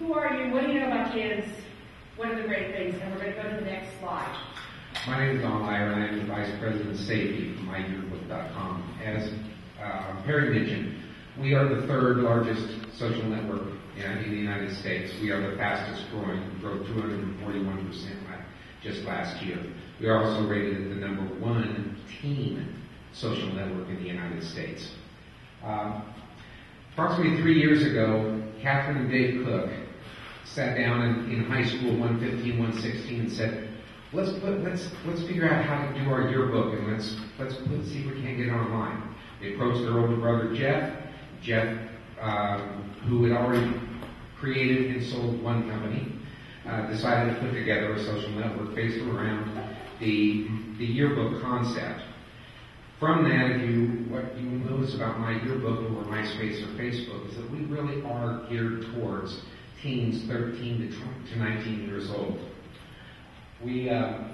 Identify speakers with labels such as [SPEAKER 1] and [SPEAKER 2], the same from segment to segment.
[SPEAKER 1] Who are you? What do you know about kids? What are the great things? And we're going to go to the next slide.
[SPEAKER 2] My name is Eyer, and I'm the Vice President of Safety from myyearbook.com. As Parry mentioned, we are the third largest social network in the United States. We are the fastest growing. We grew 241% just last year. We are also rated as the #1 teen social network in the United States. Approximately 3 years ago, Catherine and Dave Cook sat down in high school, 115, 116, and said, let's figure out how to do our yearbook, and let's see if we can't get it online. They approached their older brother Jeff, who had already created and sold one company, decided to put together a social network based around the yearbook concept. From that, what you will notice about my yearbook or MySpace or Facebook is that we really are geared towards teens 13 to 19 years old. We are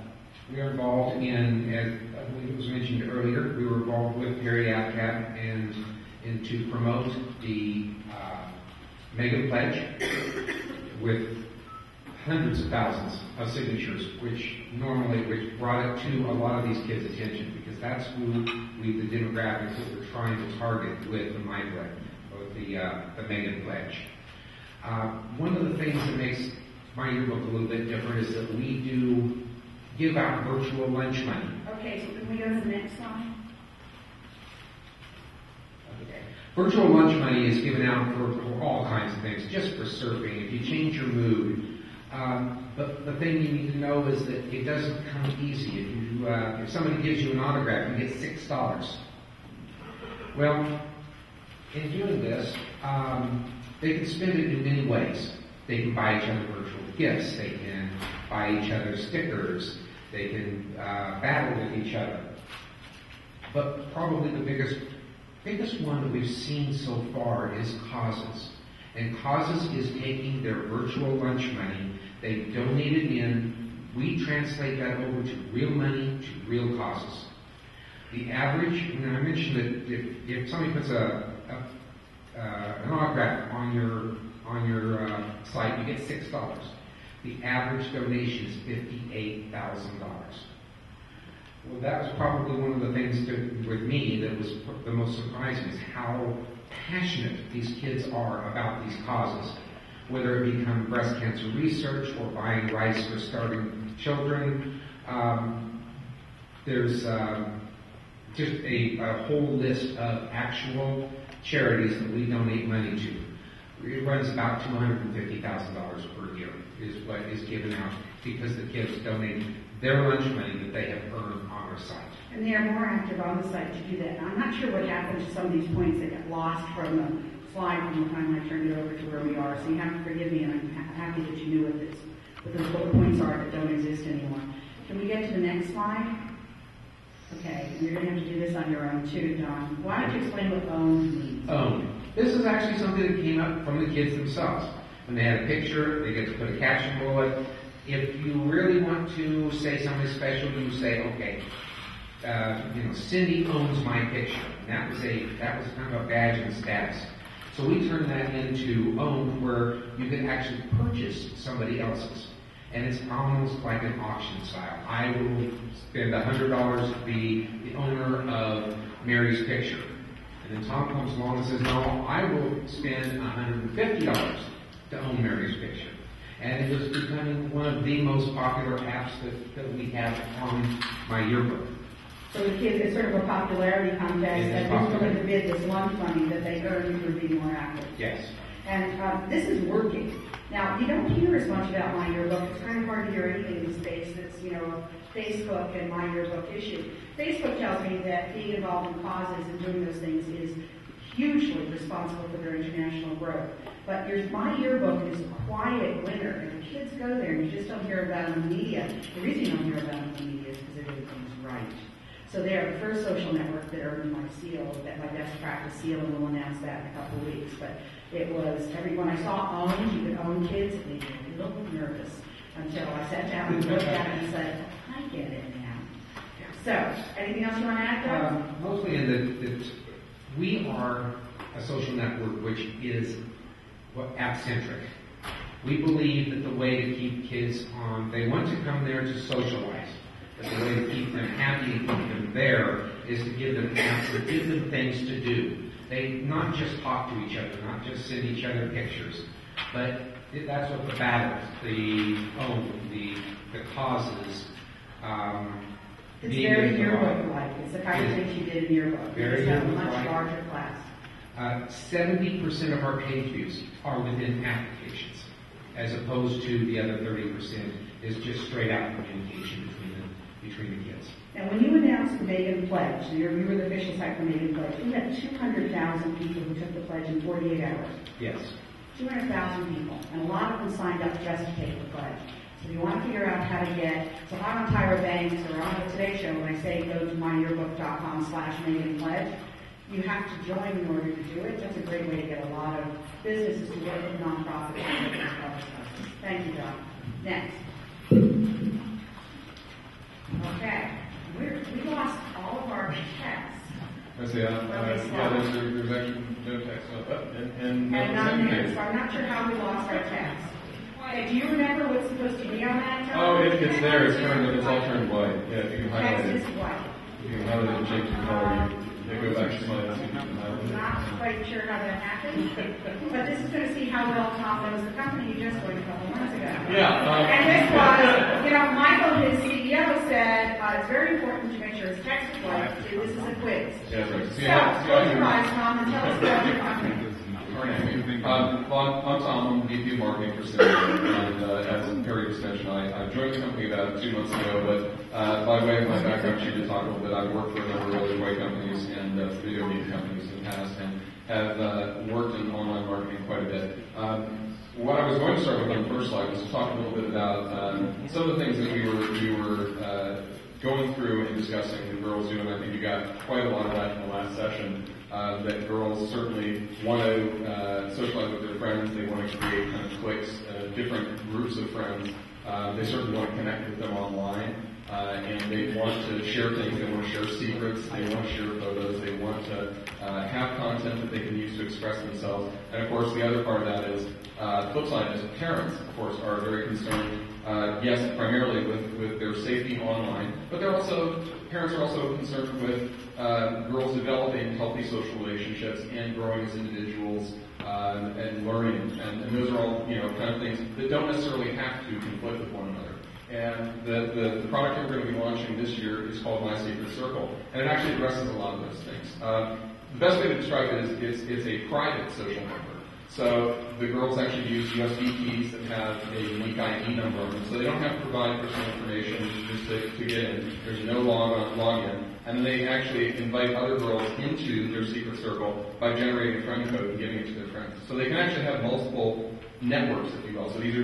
[SPEAKER 2] involved in, as I believe it was mentioned earlier, we were involved with Parry Aftab and to promote the Mega Pledge with hundreds of thousands of signatures, which brought it to a lot of these kids' attention, because that's who the demographics that we're trying to target with the MyPledge, or the Mega Pledge. One of the things that makes my yearbook a little bit different is that we do give out virtual lunch money.
[SPEAKER 1] Okay, so can we go to the next slide?
[SPEAKER 2] Okay. Virtual lunch money is given out for all kinds of things, just for surfing, if you change your mood. But the thing you need to know is that it doesn't come easy. If somebody gives you an autograph, you get $6. Well, in doing this, they can spend it in many ways. They can buy each other virtual gifts. They can buy each other stickers. They can battle with each other. But probably the biggest one that we've seen so far is causes. And causes is taking their virtual lunch money, they donate it in, we translate that over to real money, to real causes. The average, and I mentioned that if somebody puts an autograph on your site, you get $6. The average donation is $58,000. Well, that was probably one of the things with me that was the most surprising, is how passionate these kids are about these causes. Whether it become breast cancer research or buying rice for starving children, there's just a whole list of actual charities that we donate money to. It runs about $250,000 per year is what is given out, because the kids donate their lunch money that they have earned on our site.
[SPEAKER 1] And they are more active on the site to do that. Now, I'm not sure what happened to some of these points that got lost from the slide from the time I turned it over to where we are. So you have to forgive me, and I'm happy that you knew what those bullet points are that don't exist anymore. Can we get to the next slide? Okay, and you're going to have to do this on your own too, Don. Why don't you explain what owned means?
[SPEAKER 2] Owned. This is actually something that came up from the kids themselves. When they had a picture, they get to put a caption below it. If you really want to say something special, you say, okay, Cindy owns my picture. And that was kind of a badge and status. So we turned that into owned, where you can actually purchase somebody else's. And it's almost like an auction style. I will spend $100 to be the owner of Mary's picture. And then Tom comes along and says, no, I will spend $150 to own Mary's picture. And it was becoming one of the most popular apps that we have on my yearbook.
[SPEAKER 1] So the kids, it's sort of a popularity contest, and who's going to bid this lunch money that they earn through being more active.
[SPEAKER 2] Yes.
[SPEAKER 1] And this is working. Now, you don't hear as much about my yearbook. It's kind of hard to hear anything in the space that's, Facebook and my yearbook issue. Facebook tells me that being involved in causes and doing those things is hugely responsible for their international growth. But my yearbook is a quiet winner, and the kids go there and you just don't hear about them in the media. The reason you don't hear about them in the media is because they're doing things right. So they are the first social network that earned my seal, my best practice seal, and we'll announce that in a couple of weeks. But it was, when I saw owned, you could own kids, it made me a little nervous until I sat down and looked at it and said, I get it now. So, anything else you want to add, Doug?
[SPEAKER 2] Mostly in that we are a social network which is app-centric. We believe that the way to keep kids they want to come there to socialize. But the way to keep them happy and keep them there is to give them apps and give them things to do. They not just talk to each other, not just send each other pictures, but that's what the battles, the causes.
[SPEAKER 1] It's very yearbook-like. It's the kind of things you did in yearbook. You just have a much larger class.
[SPEAKER 2] 70% of our page views are within applications, as opposed to the other 30% is just straight out communication between the kids.
[SPEAKER 1] Now, when you announced the Megan Pledge, you were the official site for Megan Pledge, we had 200,000 people who took the pledge in 48 hours.
[SPEAKER 2] Yes.
[SPEAKER 1] 200,000 people, and a lot of them signed up just to take the pledge. So if you want to figure out how to so if I'm on Tyra Banks or on the Today Show, when I say go to myyearbook.com/MeganPledge, you have to join in order to do it. That's a great way to get a lot of businesses to work with nonprofits and with public trusts. Thank you, John. Next. Okay. We lost all of our texts.
[SPEAKER 3] I see. There's actually no text and
[SPEAKER 1] none there, so I'm not sure how we lost our text. Okay, do you remember what's supposed to be on that?
[SPEAKER 3] Oh, it's there. It's all turned white. Yeah, if you can highlight it.
[SPEAKER 1] Text is white.
[SPEAKER 3] If you can highlight it and change the color, you go back to slide and see if you can highlight it.
[SPEAKER 1] Not quite sure how that happened, but this is going to see how well Tom knows the company you just joined a couple months ago.
[SPEAKER 3] Yeah.
[SPEAKER 1] And this was, Michael, his CEO, said it's very important to make sure it's text is white. This is a quiz.
[SPEAKER 3] Yeah, that's right.
[SPEAKER 1] So, close your eyes, Tom, and tell us about your company.
[SPEAKER 3] I'm Tom. I'm VP of Marketing for Cinema, and as a Parry extension, I joined the company about 2 months ago, but by way of my background, she did talk a little bit. I've worked for a number of other toy companies and video media companies in the past, and have worked in online marketing quite a bit. What I was going to start with on the first slide was to talk a little bit about some of the things that we were going through and discussing the girls do, and I think you got quite a lot of that in the last session. That girls certainly want to socialize with their friends. They want to create kind of cliques, different groups of friends. They certainly want to connect with them online, and they want to share things. They want to share secrets. They want to share photos. They want to have content that they can use to express themselves. And of course, the other part of that is the flip side is parents, of course, are very concerned. Yes, primarily with their safety online, but parents are also concerned with girls developing healthy social relationships and growing as individuals and learning, and those are all kind of things that don't necessarily have to conflict with one another. And the product that we're going to be launching this year is called My Secret Circle, and it actually addresses a lot of those things. The best way to describe it is it's a private social network. So the girls actually use USB keys that have a unique ID number on them, so they don't have to provide personal information just to get in. There's no login, and then they actually invite other girls into their secret circle by generating a friend code and giving it to their friends. So they can actually have multiple networks, if you will. So these are